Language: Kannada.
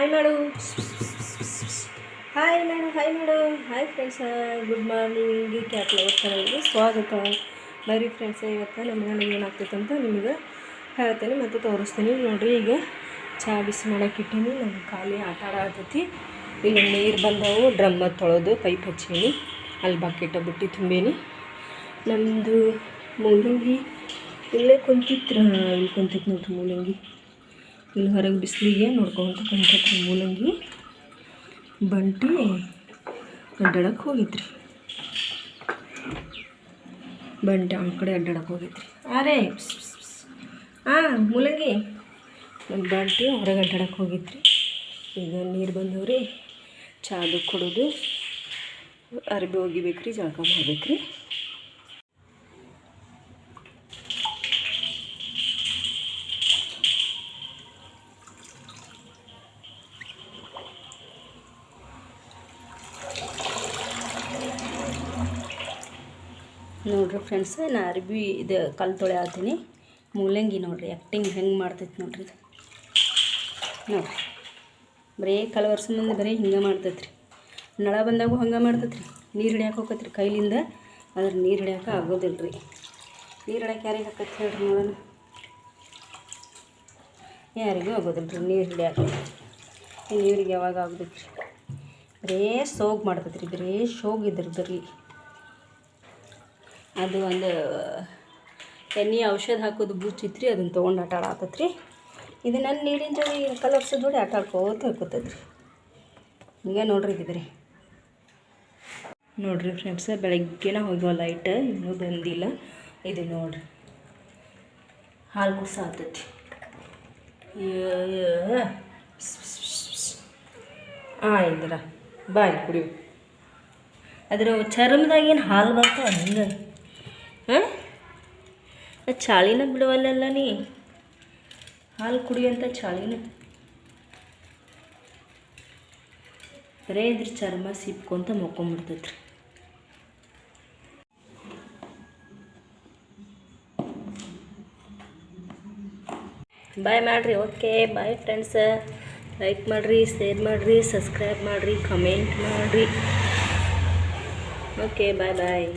ಹಾಯ್ ಮಾಡು. ಹಾಯ್ ಮಾಡು, ಹಾಯ್ ಮಾಡು. Hi friends, good morning. Cat lover ಚಾನಲ್ಗೆ ಸ್ವಾಗತ. ಬರೀ ಫ್ರೆಂಡ್ಸ, ಇವತ್ತು ನಮ್ಮ ಮನೆಗೆ ಏನಾಗ್ತೈತೆ ಅಂತ ನಿಮಗೆ ಹೇಳ್ತೇನೆ ಮತ್ತು ತೋರಿಸ್ತೀನಿ. ನೋಡಿರಿ, ಈಗ ಚಹಾ ಬಿಸಿ ಮಾಡೋಕೆ ಇಟ್ಟೀನಿ. ನಮ್ಮ ಖಾಲಿ ಆಟ ಆಡತೈತಿ. ಇಲ್ಲಿ ನೀರು ಬಂದವು, ಡ್ರಮ್ಮ ತೊಳೆದು ಪೈಪ್ ಹಚ್ಚೀನಿ. ಅಲ್ಲಿ ಬಕೆಟ ಬುಟ್ಟಿ ತುಂಬೀನಿ. ನಮ್ಮದು ಮೂಲಂಗಿ ಇಲ್ಲೇ ಕುಂತಿತ್ತು. ಇಲ್ಲಿ ಕುಂತಿತ್ತು ನೋಡ್ರಿ ಮೂಲಂಗಿ. ಇಲ್ಲಿ ಹೊರಗೆ ಬಿಸಿಲಿಗೆ ನೋಡ್ಕೊಂತ ಕುಂತೈತ್ರಿ ಮೂಲಂಗಿ. ಬಂಟಿ ಅಡ್ಡಾಡಕ್ಕೆ ಹೋಗಿದ್ರಿ. ಬಂಟಿ ಅವನ ಕಡೆ ಅಡ್ಡಾಡಕ್ಕೆ ಹೋಗಿದ್ರಿ. ಅರೇ ಮೂಲಂಗಿ ನಮ್ಮ ಬಂಟಿ ಹೊರಗೆ ಅಡ್ಡಾಡಕ್ಕೆ ಹೋಗಿದ್ರಿ. ಈಗ ನೀರು ಬಂದವ್ರಿ. ಚಾದು ಕೊಡೋದು, ಅರ್ಬಿ ಒಗಿಬೇಕ್ರಿ, ಜಳಕ ಮಾಡ್ಬೇಕ್ರಿ. ನೋಡ್ರಿ ಫ್ರೆಂಡ್ಸ್, ನಾ ಅರ್ಬಿ ಇದು ಕಲ್ಲು ತೊಳೆ ಹಾಕ್ತೀನಿ. ಮೂಲಂಗಿ ನೋಡ್ರಿ ಆ್ಯಕ್ಟಿಂಗ್ ಹೆಂಗೆ ಮಾಡ್ತೈತಿ ನೋಡ್ರಿ. ಇದು ನೋಡ್ರಿ, ಬರೀ ಕಲವರ್ಸ ಮುಂದೆ ಬರೀ ಹಿಂಗೆ ಮಾಡ್ತೈತ್ರಿ. ನಳ ಬಂದಾಗೂ ಹಂಗೆ ಮಾಡ್ತೈತ್ರಿ. ನೀರು ಹಿಡಿಯೋಕೆ ಹೋಗತ್ರಿ ಕೈಲಿಂದ, ಅದ್ರ ನೀರು ಹಿಡಿಯೋಕೆ ಆಗೋದಿಲ್ಲ ರೀ. ನೀರು ಹಿಡಿಯೋಕೆ ಯಾರಿಗೆ ಹಾಕತ್ತೆ ಹೇಳ್ರಿ ನೋಡೋಣ. ಯಾರಿಗೂ ಆಗೋದಿಲ್ಲ ರೀ ನೀರು ಹಿಡಿಯೋಕೆ. ಈ ನೀರಿಗೆ ಯಾವಾಗ ಆಗ್ಬೇಕು ರೀ. ಬರೀ ಸೋಗು ಮಾಡ್ತೈತ್ರಿ, ಬರೀ ಶೋಗ್ ಇದ್ರದ್ರಿ. ಅದು ಒಂದು ಎಣ್ಣೆ ಔಷಧ ಹಾಕೋದು ಬುಚ್ಚಿತ್ರಿ, ಅದನ್ನು ತೊಗೊಂಡು ಆಟ ಆಡತ್ತೈತ್ರಿ. ಇದು ನನ್ನ ನೀರಿನ ಜೋಡಿ ಕಲರ್ಸದ ಜೋಡಿ ಆಟ ಆಡ್ಕೋತ ಹೋಗ್ತೈತ್ರಿ. ಹಿಂಗೆ ನೋಡ್ರಿ ಇದ್ರಿ. ನೋಡ್ರಿ ಫ್ರೆಂಡ್ಸ, ಬೆಳಗ್ಗೆನ ಹೋಗ್ಯವ ಲೈಟ್, ಇನ್ನೂ ಬಂದಿಲ್ಲ. ಇದು ನೋಡ್ರಿ ಹಾಲು ಕುಸ ಆಗ್ತೈತಿ. ಇದ್ರ ಬಾಯ್ ಕುಡಿ. ಅದ್ರ ಚರ್ಮದಾಗೇನು ಹಾಲು ಬರ್ತಾವ ಹಿಂಗೆ. ಚಾಳಿನ ಬಿಡವಲ್ಲ ನೀ, ಹಾಲು ಕುಡಿಯೋಂಥ ಚಾಳಿನ. ಬರೇ ಇದ್ರ ಚರ್ಮ ಸಿಪ್ಕೊಂತ ಮಕ್ಕೊಂಬಿಡ್ತೈತ್ರಿ. ಬಾಯ್ ಮಾಡಿರಿ. Okay bye friends. ಲೈಕ್ ಮಾಡಿರಿ, ಶೇರ್ ಮಾಡಿರಿ, ಸಬ್ಸ್ಕ್ರೈಬ್ ಮಾಡಿರಿ, ಕಮೆಂಟ್ ಮಾಡಿರಿ. ಓಕೆ ಬಾಯ್ ಬಾಯ್.